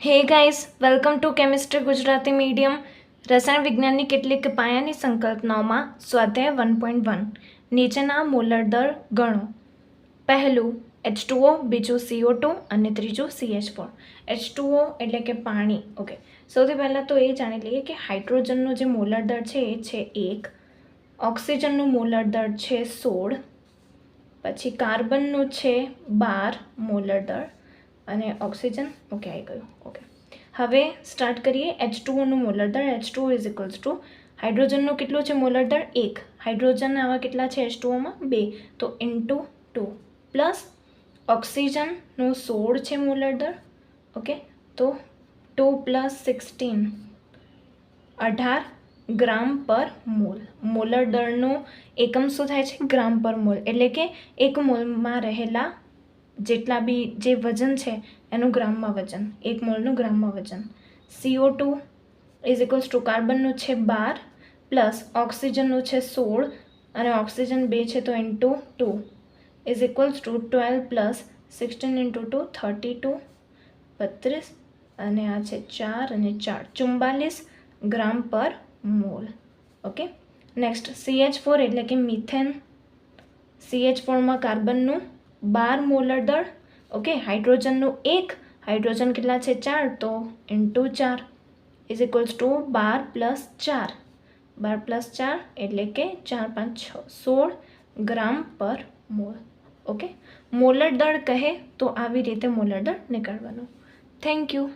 હે guys, welcome to chemistry Gujarati medium. રસાયણ વિજ્ઞાનની કેટલીક પાયાની સંકલ્પનાઓમાં સ્વાધ્યાય 1.1 નીચેના મોલર દર ગણો. પહેલું H2O, બીજું CO2 અને ત્રીજું CH4. H2O એટલે કે પાણી. ઓકે, સૌથી પહેલાં તો એ જાણી લઈએ કે હાઇડ્રોજનનો જે મોલર દર છે એ છે 1, ઓક્સિજનનું મોલર દર છે 16, પછી કાર્બનનું છે 12 મોલર દર અને ઓક્સિજન ઓકે આવી ગયું. ઓકે, હવે સ્ટાર્ટ કરીએ. H2Oનું મોલર દર. H2O ઇઝ ઇક્વલ્સ ટુ હાઇડ્રોજનનું કેટલું છે મોલર દર 1, હાઇડ્રોજન આવા કેટલા છે H2Oમાં 2, તો ઇન્ટુ 2 પ્લસ ઓક્સિજનનું 16 છે મોલર દર. ઓકે, તો 2 + 16 18 ગ્રામ પર મોલ. મોલર દળનો એકમ શું થાય છે? ગ્રામ પર મોલ. એટલે કે એક મોલમાં રહેલા જેટલા બી જે વજન છે એનું ગ્રામમાં વજન, એક મોલનું ગ્રામમાં વજન. CO2 ઇઝ ઇક્વલ્સ ટુ કાર્બનનું છે 12 પ્લસ ઓક્સિજનનું છે 16 અને ઓક્સિજન 2 છે તો into 2 is equals to 12 plus 16 into 2 32 32 અને આ છે 4 અને 4 44 ગ્રામ પર મોલ. ઓકે, નેક્સ્ટ CH4 એટલે કે મિથેન. CH4માં કાર્બનનું 12 મોલર દળ. ઓકે, હાઇડ્રોજનનું 1, હાઇડ્રોજન કેટલા છે 4 તો into 4 is equals to 12 plus 4, 12 plus 4 એટલે કે 4 5 6 16 ગ્રામ પર મોલ. ઓકે, મોલર દળ કહે તો આવી રીતે મોલર દળ નીકાળવાનું. Thank you.